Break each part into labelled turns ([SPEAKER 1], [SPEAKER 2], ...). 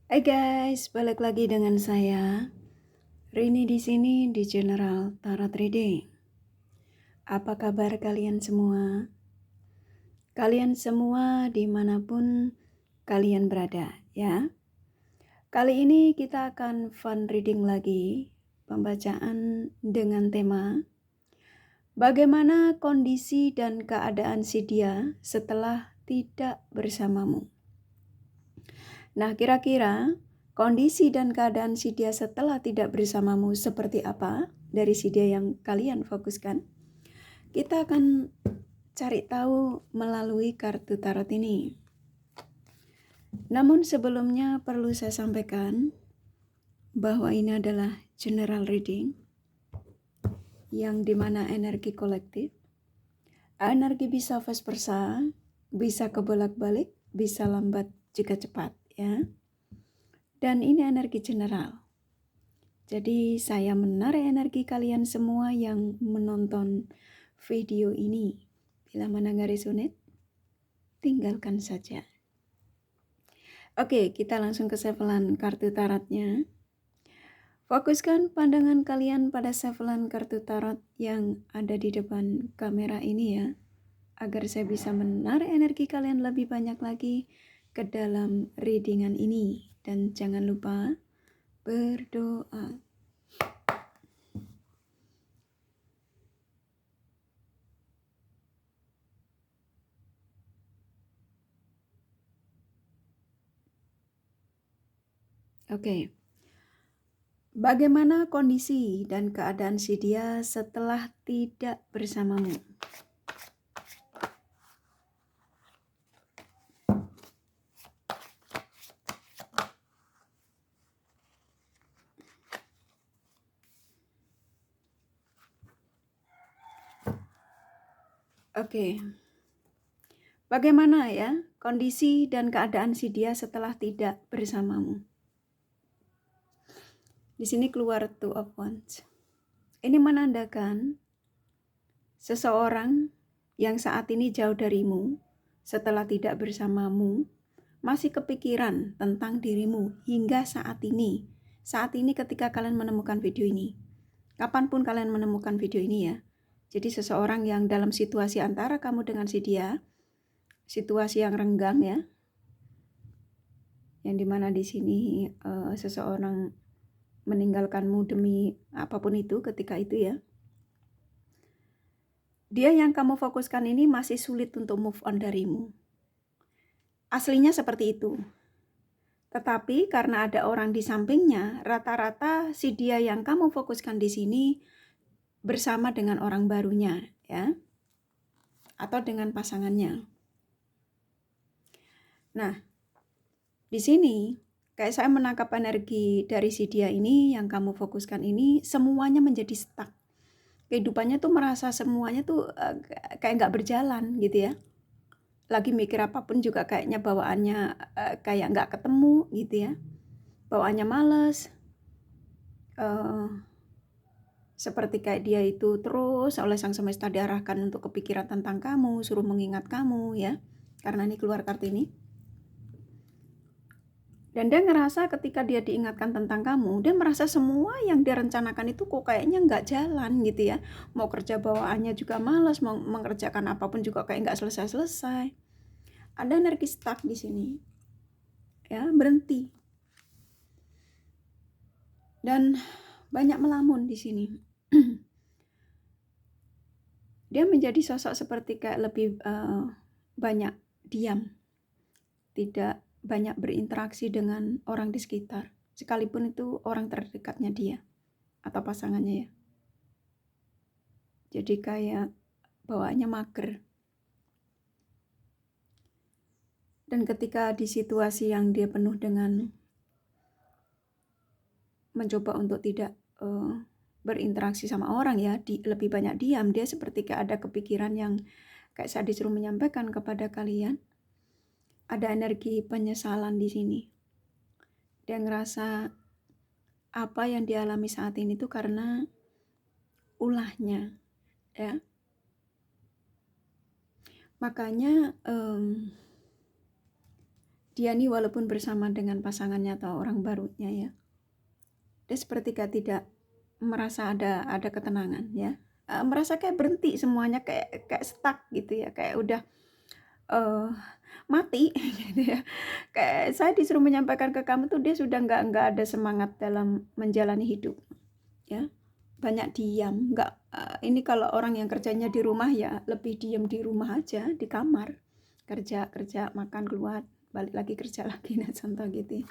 [SPEAKER 1] Hai guys, balik lagi dengan saya Rini di sini di General Tarot Reading. Apa kabar kalian semua? Kalian semua dimanapun kalian berada, ya. Kali ini kita akan fun reading lagi, pembacaan dengan tema bagaimana kondisi dan keadaan si dia setelah tidak bersamamu. Nah, kira-kira kondisi dan keadaan si dia setelah tidak bersamamu seperti apa dari si dia yang kalian fokuskan? Kita akan cari tahu melalui kartu tarot ini. Namun sebelumnya perlu saya sampaikan bahwa ini adalah general reading yang dimana energi kolektif. Energi bisa vice versa, bisa kebolak-balik, bisa lambat jika cepat, ya. Dan ini energi general. Jadi saya menarik energi kalian semua yang menonton video ini. Bila mana nggak resonate, tinggalkan saja. Oke, kita langsung ke sevelan kartu tarotnya. Fokuskan pandangan kalian pada sevelan kartu tarot yang ada di depan kamera ini ya, agar saya bisa menarik energi kalian lebih banyak lagi ke dalam readingan ini. Dan jangan lupa berdoa. Oke. Bagaimana kondisi dan keadaan si dia setelah tidak bersamamu? Oke. Bagaimana ya kondisi dan keadaan si dia setelah tidak bersamamu? Di sini keluar Two of Wands. Ini menandakan seseorang yang saat ini jauh darimu, setelah tidak bersamamu, masih kepikiran tentang dirimu hingga saat ini. Saat ini ketika kalian menemukan video ini. Kapanpun kalian menemukan video ini ya. Jadi seseorang yang dalam situasi antara kamu dengan si dia, situasi yang renggang ya. Yang dimana di sini seseorang meninggalkanmu demi apapun itu ketika itu ya. Dia yang kamu fokuskan ini masih sulit untuk move on darimu. Aslinya seperti itu. Tetapi karena ada orang di sampingnya, rata-rata si dia yang kamu fokuskan di sini bersama dengan orang barunya ya. Atau dengan pasangannya. Nah, di sini kayak saya menangkap energi dari si dia ini yang kamu fokuskan ini semuanya menjadi stuck. Kehidupannya tuh merasa semuanya tuh kayak nggak berjalan gitu ya. Lagi mikir apapun juga kayaknya bawaannya kayak nggak ketemu gitu ya. Bawaannya males. Seperti kayak dia itu terus oleh sang semesta diarahkan untuk kepikiran tentang kamu, suruh mengingat kamu ya. Karena ini keluar kartu ini. Dan dia ngerasa ketika dia diingatkan tentang kamu, dia merasa semua yang dia rencanakan itu kok kayaknya nggak jalan gitu ya. Mau kerja bawaannya juga malas, mau mengerjakan apapun juga kayak nggak selesai-selesai. Ada energi stuck di sini. Ya, berhenti. Dan banyak melamun di sini. Dia menjadi sosok seperti kayak lebih banyak diam. Tidak banyak berinteraksi dengan orang di sekitar. Sekalipun itu orang terdekatnya dia atau pasangannya ya. Jadi kayak bawaannya mager. Dan ketika di situasi yang dia penuh dengan mencoba untuk tidak berinteraksi sama orang ya, lebih banyak diam, dia seperti kayak ada kepikiran yang kayak saya disuruh menyampaikan kepada kalian. Ada energi penyesalan di sini. Dia ngerasa apa yang dialami saat ini tuh karena ulahnya ya. Makanya dia nih walaupun bersama dengan pasangannya atau orang barunya ya, dia sepertiga tidak merasa ada ketenangan ya, merasa kayak berhenti semuanya, kayak stuck gitu ya, kayak udah mati gitu ya. Kayak saya disuruh menyampaikan ke kamu tuh dia sudah nggak ada semangat dalam menjalani hidup ya, banyak diam, nggak ini kalau orang yang kerjanya di rumah ya lebih diam di rumah aja, di kamar, kerja makan keluar balik lagi kerja lagi, nah contoh gitu.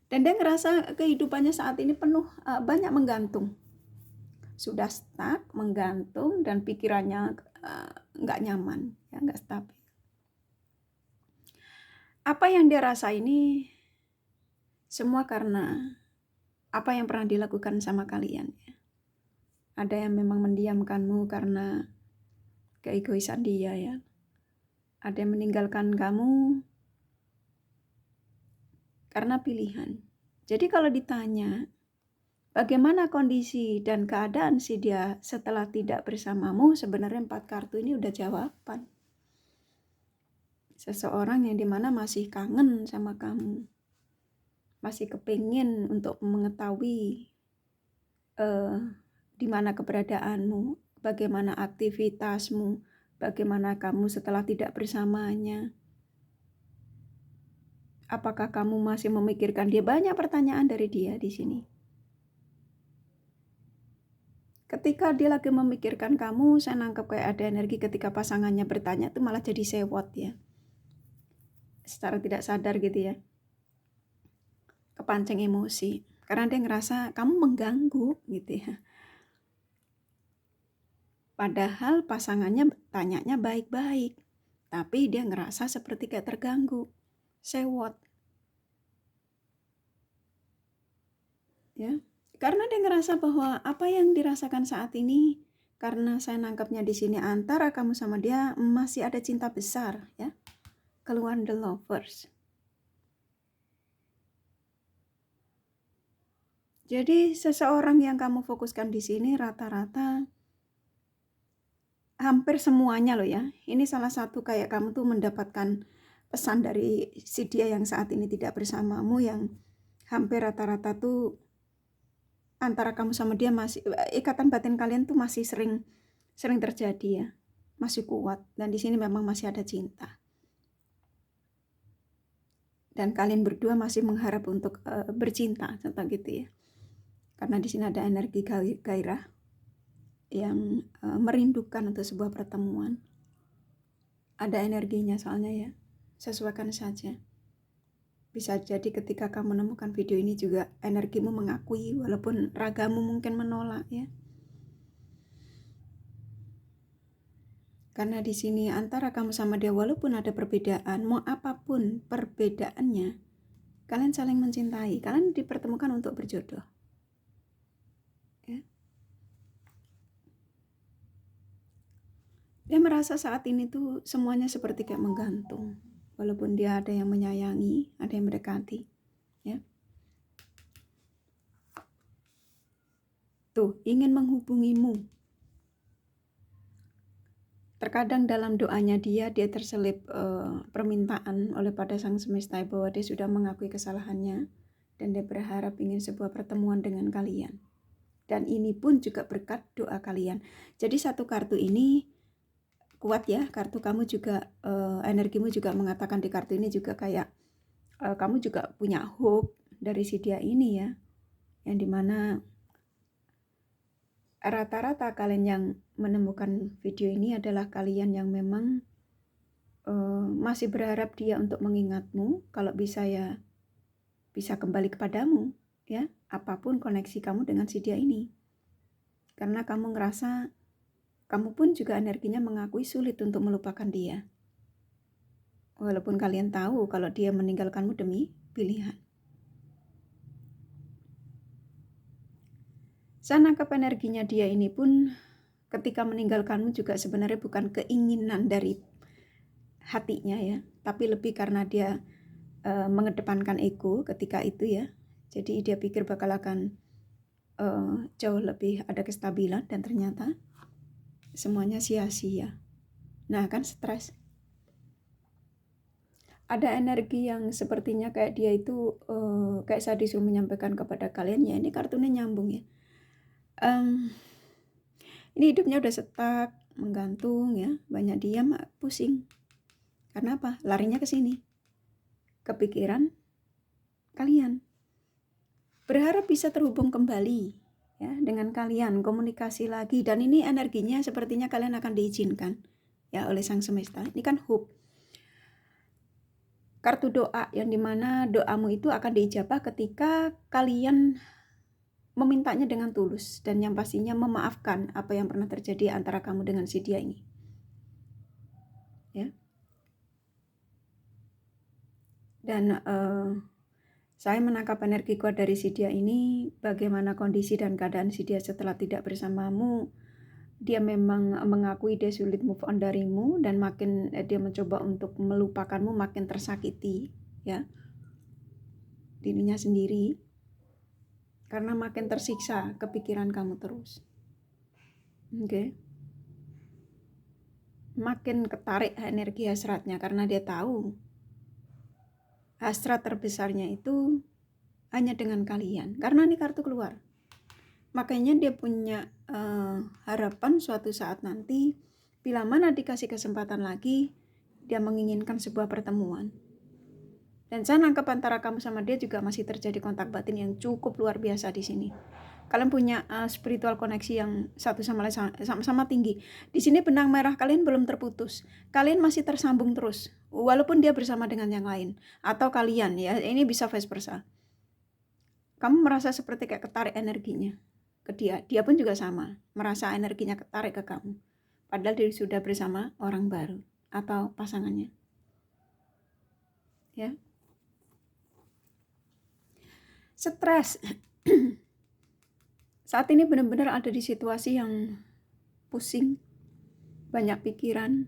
[SPEAKER 1] Dan dia ngerasa kehidupannya saat ini penuh banyak menggantung, sudah stuck, menggantung, dan pikirannya nggak nyaman ya, nggak stabil. Apa yang dia rasa ini semua karena apa yang pernah dilakukan sama kalian ya. Ada yang memang mendiamkanmu karena keegoisan dia ya. Ada yang meninggalkan kamu karena pilihan. Jadi kalau ditanya bagaimana kondisi dan keadaan si dia setelah tidak bersamamu, sebenarnya 4 kartu ini udah jawaban. Seseorang yang dimana masih kangen sama kamu, masih kepingin untuk mengetahui di mana keberadaanmu, bagaimana aktivitasmu, bagaimana kamu setelah tidak bersamanya. Apakah kamu masih memikirkan dia? Banyak pertanyaan dari dia di sini. Ketika dia lagi memikirkan kamu, saya nangkep kayak ada energi ketika pasangannya bertanya itu malah jadi sewot ya. Secara tidak sadar gitu ya. Kepancing emosi. Karena dia ngerasa kamu mengganggu gitu ya. Padahal pasangannya tanyanya baik-baik. Tapi dia ngerasa seperti kayak terganggu. Sewot. Ya. Karena dia ngerasa bahwa apa yang dirasakan saat ini, karena saya nangkapnya di sini antara kamu sama dia masih ada cinta besar ya. Keluar the lovers. Jadi seseorang yang kamu fokuskan di sini rata-rata hampir semuanya loh ya. Ini salah satu kayak kamu tuh mendapatkan pesan dari si dia yang saat ini tidak bersamamu, yang hampir rata-rata tuh antara kamu sama dia masih ikatan batin kalian tuh masih sering terjadi ya, masih kuat, dan di sini memang masih ada cinta. Dan kalian berdua masih mengharap untuk bercinta, contoh gitu ya. Karena di sini ada energi gairah yang merindukan untuk sebuah pertemuan. Ada energinya soalnya ya, sesuaikan saja. Bisa jadi ketika kamu menemukan video ini juga energimu mengakui walaupun ragamu mungkin menolak ya. Karena di sini antara kamu sama dia walaupun ada perbedaan, mau apapun perbedaannya, kalian saling mencintai, kalian dipertemukan untuk berjodoh. Ya. Dia merasa saat ini tuh semuanya seperti kayak menggantung. Walaupun dia ada yang menyayangi, ada yang mendekati. Ya. Tuh, ingin menghubungimu. Terkadang dalam doanya dia terselip permintaan oleh pada Sang Semesta bahwa dia sudah mengakui kesalahannya dan dia berharap ingin sebuah pertemuan dengan kalian. Dan ini pun juga berkat doa kalian. Jadi satu kartu ini kuat ya, kartu kamu juga energimu juga mengatakan di kartu ini juga kayak kamu juga punya hope dari si dia ini ya, yang dimana rata-rata kalian yang menemukan video ini adalah kalian yang memang masih berharap dia untuk mengingatmu, kalau bisa ya bisa kembali kepadamu ya, apapun koneksi kamu dengan si dia ini. Karena kamu ngerasa kamu pun juga energinya mengakui sulit untuk melupakan dia. Walaupun kalian tahu kalau dia meninggalkanmu demi pilihan. Saya nangkap energinya dia ini pun ketika meninggalkanmu juga sebenarnya bukan keinginan dari hatinya ya, tapi lebih karena dia mengedepankan ego ketika itu ya. Jadi dia pikir bakal akan jauh lebih ada kestabilan dan ternyata semuanya sia-sia. Nah kan stres. ada energi yang sepertinya kayak dia itu kayak saya disuruh menyampaikan kepada kalian ya, ini kartunya nyambung ya. Ini hidupnya udah stuck, menggantung ya, banyak diam, pusing. Karena apa? Larinya ke sini, kepikiran kalian. Berharap bisa terhubung kembali ya dengan kalian, komunikasi lagi, dan ini energinya sepertinya kalian akan diizinkan ya oleh Sang Semesta. Ini kan hope. Kartu doa yang dimana doamu itu akan diijabah ketika kalian memintanya dengan tulus dan yang pastinya memaafkan apa yang pernah terjadi antara kamu dengan si dia ini. Ya. Dan saya menangkap energi kuat dari si dia ini, bagaimana kondisi dan keadaan si dia setelah tidak bersamamu. Dia memang mengakui dia sulit move on darimu, dan makin dia mencoba untuk melupakanmu makin tersakiti ya dirinya sendiri, karena makin tersiksa kepikiran kamu terus. Oke. Makin ketarik energi hasratnya karena dia tahu hasrat terbesarnya itu hanya dengan kalian, karena ini kartu keluar. Makanya dia punya harapan suatu saat nanti, bila mana dikasih kesempatan lagi, dia menginginkan sebuah pertemuan. Dan saya nangkep antara kamu sama dia juga masih terjadi kontak batin yang cukup luar biasa di sini. Kalian punya spiritual koneksi yang satu sama lain sama-sama tinggi. Di sini benang merah kalian belum terputus. Kalian masih tersambung terus, walaupun dia bersama dengan yang lain. Atau kalian ya, ini bisa vice versa. Kamu merasa seperti kayak ketarik energinya ke dia. Dia pun juga sama, merasa energinya ketarik ke kamu. Padahal dia sudah bersama orang baru atau pasangannya. Ya. Stres. Saat ini benar-benar ada di situasi yang pusing, banyak pikiran,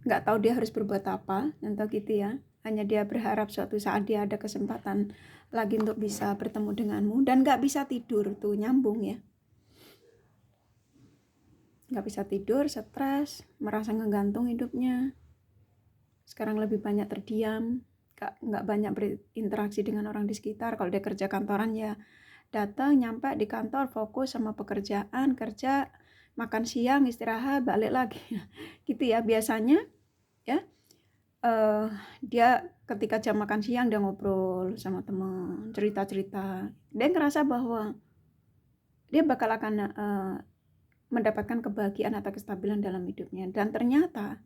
[SPEAKER 1] nggak tahu dia harus berbuat apa, entah gitu ya. Hanya dia berharap suatu saat dia ada kesempatan lagi untuk bisa bertemu denganmu, dan nggak bisa tidur, tuh nyambung ya. Nggak bisa tidur, stres, merasa ngegantung hidupnya. Sekarang lebih banyak terdiam, nggak banyak berinteraksi dengan orang di sekitar. Kalau dia kerja kantoran ya datang, nyampe di kantor, fokus sama pekerjaan, kerja, makan siang, istirahat, balik lagi. Gitu ya biasanya ya. Dia ketika jam makan siang dia ngobrol sama teman, cerita-cerita. Dia ngerasa bahwa dia bakal akan mendapatkan kebahagiaan atau kestabilan dalam hidupnya. Dan ternyata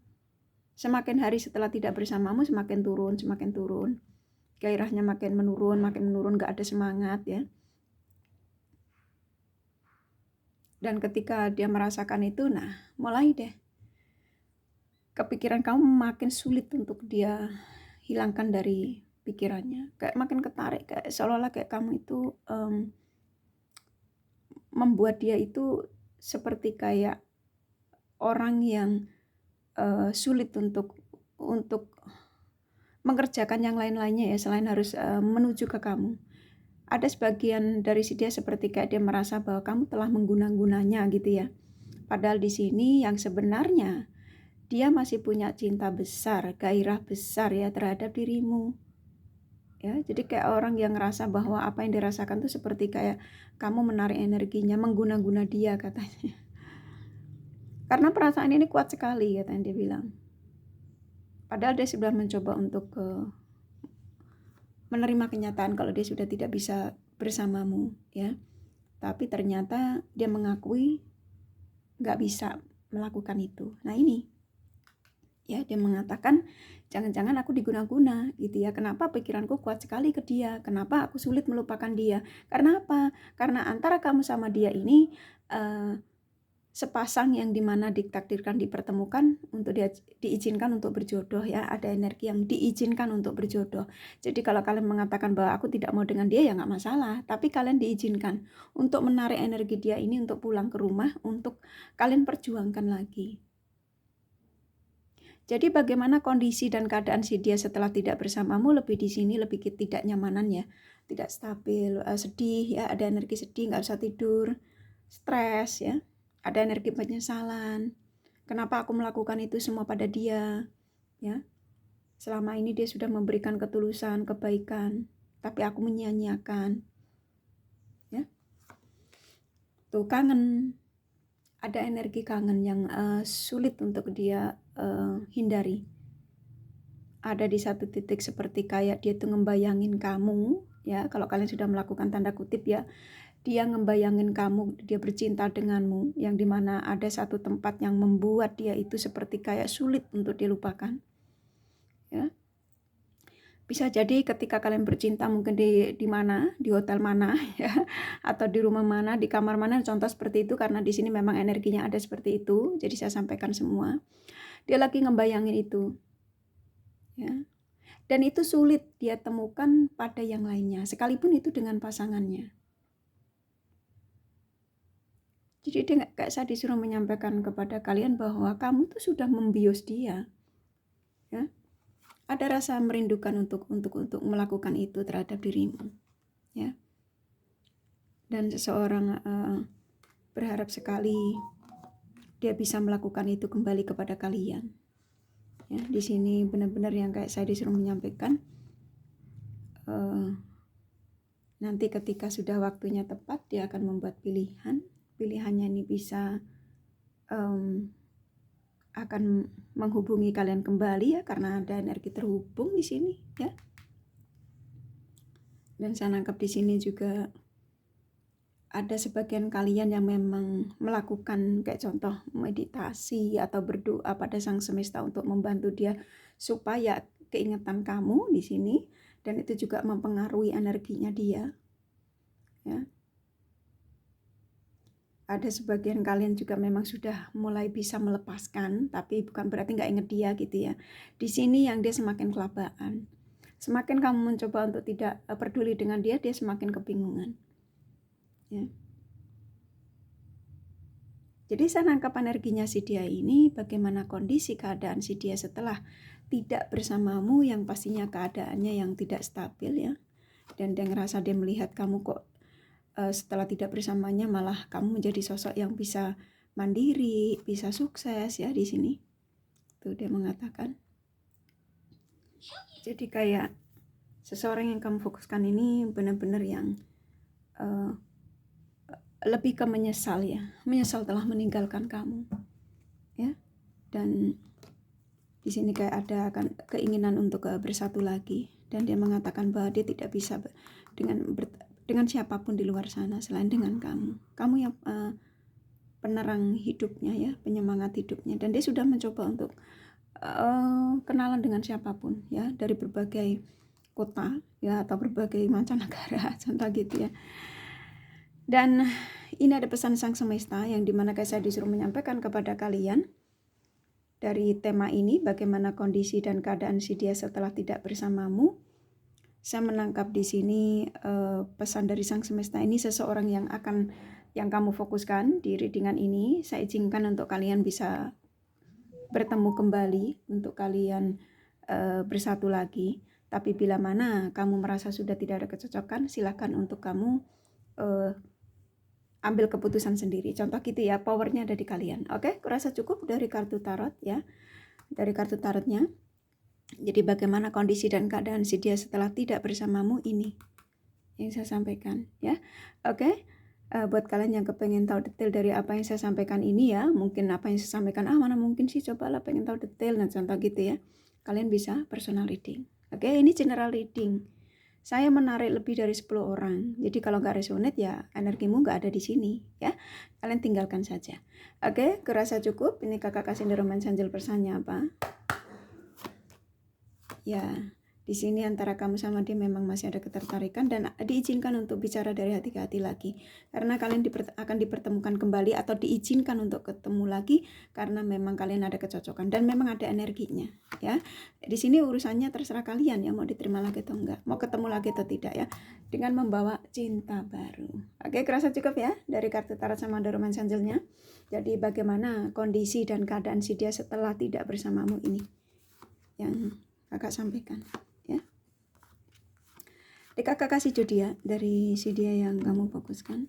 [SPEAKER 1] semakin hari setelah tidak bersamamu semakin turun. Gairahnya makin menurun, gak ada semangat ya. Dan ketika dia merasakan itu, nah mulai deh kepikiran kamu makin sulit untuk dia hilangkan dari pikirannya. Kayak makin ketarik, kayak seolah-olah kayak kamu itu membuat dia itu seperti kayak orang yang sulit untuk mengerjakan yang lain-lainnya ya, selain harus menuju ke kamu. Ada sebagian dari si dia seperti kayak dia merasa bahwa kamu telah mengguna-gunanya gitu ya. Padahal di sini yang sebenarnya dia masih punya cinta besar, gairah besar ya terhadap dirimu. Ya, jadi kayak orang yang ngerasa bahwa apa yang dirasakan tuh seperti kayak kamu menarik energinya, mengguna-guna dia katanya. Karena perasaan ini kuat sekali katanya dia bilang. Padahal dia sudah mencoba untuk menerima kenyataan kalau dia sudah tidak bisa bersamamu ya. Tapi ternyata dia mengakui gak bisa melakukan itu. Nah ini ya, dia mengatakan jangan-jangan aku diguna-guna gitu ya. Kenapa pikiranku kuat sekali ke dia? Kenapa aku sulit melupakan dia? Karena apa? Karena antara kamu sama dia ini sepasang yang dimana ditakdirkan dipertemukan untuk dia diizinkan untuk berjodoh ya. Ada energi yang diizinkan untuk berjodoh. Jadi kalau kalian mengatakan bahwa aku tidak mau dengan dia ya nggak masalah, tapi kalian diizinkan untuk menarik energi dia ini untuk pulang ke rumah, untuk kalian perjuangkan lagi. Jadi bagaimana kondisi dan keadaan si dia setelah tidak bersamamu, lebih di sini lebih tidak nyamanan ya, tidak stabil, sedih ya, ada energi sedih, nggak bisa tidur, stres ya. Ada energi penyesalan. Kenapa aku melakukan itu semua pada dia? Ya. selama ini dia sudah memberikan ketulusan, kebaikan, tapi aku menyia-nyiakan. Ya. Tuh kangen, ada energi kangen yang sulit untuk dia hindari. Ada di satu titik seperti kayak dia tuh ngebayangin kamu, ya kalau kalian sudah melakukan tanda kutip ya, dia ngebayangin kamu, dia bercinta denganmu, yang dimana ada satu tempat yang membuat dia itu seperti kayak sulit untuk dilupakan. Ya. Bisa jadi ketika kalian bercinta mungkin di mana, di hotel mana, ya, atau di rumah mana, di kamar mana, contoh seperti itu, karena di sini memang energinya ada seperti itu. Jadi saya sampaikan semua. Dia lagi ngebayangin itu, ya. Dan itu sulit dia temukan pada yang lainnya, sekalipun itu dengan pasangannya. Jadi dia kayak saya disuruh menyampaikan kepada kalian bahwa kamu tuh sudah membius dia, ya. Ada rasa merindukan untuk melakukan itu terhadap dirimu, ya. Dan seseorang berharap sekali dia bisa melakukan itu kembali kepada kalian. Ya, di sini benar-benar yang kayak saya disuruh menyampaikan. Nanti ketika sudah waktunya tepat, dia akan membuat pilihan. Pilihannya ini bisa akan menghubungi kalian kembali, ya, karena ada energi terhubung di sini, ya. Dan saya nangkap di sini juga ada sebagian kalian yang memang melakukan kayak contoh meditasi atau berdoa pada Sang Semesta untuk membantu dia supaya keingetan kamu di sini, dan itu juga mempengaruhi energinya dia, ya. Ada sebagian kalian juga memang sudah mulai bisa melepaskan, tapi bukan berarti nggak inget dia gitu ya. Di sini yang dia semakin kelabaan. Semakin kamu mencoba untuk tidak peduli dengan dia, dia semakin kebingungan. Ya. Jadi saya nangkap energinya si dia ini, bagaimana kondisi keadaan si dia setelah tidak bersamamu, yang pastinya keadaannya yang tidak stabil, ya. Dan dia ngerasa dia melihat kamu kok setelah tidak bersamanya malah kamu menjadi sosok yang bisa mandiri, bisa sukses, ya, di sini. Tuh dia mengatakan. Jadi kayak seseorang yang kamu fokuskan ini benar-benar yang lebih ke menyesal, ya. Menyesal telah meninggalkan kamu, ya. Dan di sini kayak ada keinginan untuk bersatu lagi, dan dia mengatakan bahwa dia tidak bisa dengan siapapun di luar sana selain dengan kamu. Kamu yang penerang hidupnya, ya, penyemangat hidupnya. Dan dia sudah mencoba untuk kenalan dengan siapapun, ya, dari berbagai kota, ya, atau berbagai mancanegara, contoh gitu, ya. Dan ini ada pesan Sang Semesta yang dimana kayak saya disuruh menyampaikan kepada kalian dari tema ini, bagaimana kondisi dan keadaan si dia setelah tidak bersamamu. Saya menangkap di sini pesan dari Sang Semesta ini, seseorang yang kamu fokuskan di readingan ini, saya izinkan untuk kalian bisa bertemu kembali, untuk kalian bersatu lagi. Tapi bila mana kamu merasa sudah tidak ada kecocokan, silakan untuk kamu ambil keputusan sendiri. Contoh gitu ya, powernya ada di kalian. Oke, kurasa cukup dari kartu tarot, ya. Dari kartu tarotnya. Jadi bagaimana kondisi dan keadaan si dia setelah tidak bersamamu, ini yang saya sampaikan, ya. Oke. Buat kalian yang kepengen tahu detail dari apa yang saya sampaikan ini, ya, mungkin apa yang saya sampaikan mana mungkin sih, cobalah pengen tahu detail, nah contoh gitu, ya, kalian bisa personal reading. Oke, ini general reading. Saya menarik lebih dari 10 orang. Jadi kalau nggak resonate, ya energimu nggak ada di sini, ya. Kalian tinggalkan saja. Oke, kurasa cukup. Ini kakak kasih Roman Sanjel pesannya apa? Ya, di sini antara kamu sama dia memang masih ada ketertarikan, dan diizinkan untuk bicara dari hati ke hati lagi, karena kalian akan dipertemukan kembali atau diizinkan untuk ketemu lagi karena memang kalian ada kecocokan dan memang ada energinya, ya. Di sini urusannya terserah kalian, ya, mau diterima lagi atau enggak, mau ketemu lagi atau tidak, ya, dengan membawa cinta baru. Oke, kerasa cukup, ya, dari kartu tarot sama Roman Angelnya. Jadi bagaimana kondisi dan keadaan si dia setelah tidak bersamamu, ini yang kakak sampaikan, ya. Kakak kasih zodiak dari si dia yang kamu fokuskan.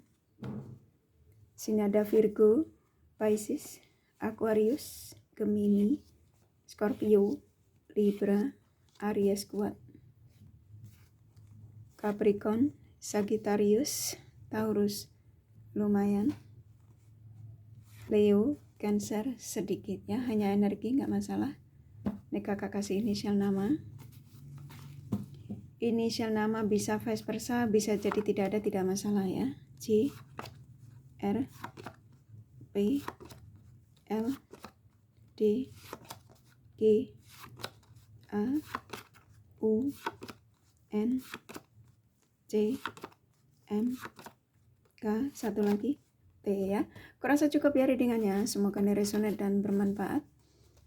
[SPEAKER 1] Sini ada Virgo, Pisces, Aquarius, Gemini, Scorpio, Libra, Aries kuat. Capricorn, Sagittarius, Taurus lumayan. Leo, Cancer sedikit ya, hanya energi nggak masalah. Ini kakak kasih inisial nama. Inisial nama bisa vice versa, bisa jadi tidak ada, tidak masalah ya. J, R, P, L, D, G, A, U, N, C, M, K, satu lagi T ya. Kurasa cukup ya readingannya, semoga resonate dan bermanfaat.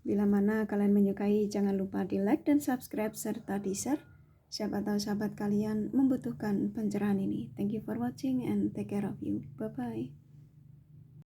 [SPEAKER 1] Bila mana kalian menyukai, jangan lupa di like dan subscribe serta di share. Siapa tahu sahabat kalian membutuhkan pencerahan ini. Thank you for watching and take care of you. Bye bye.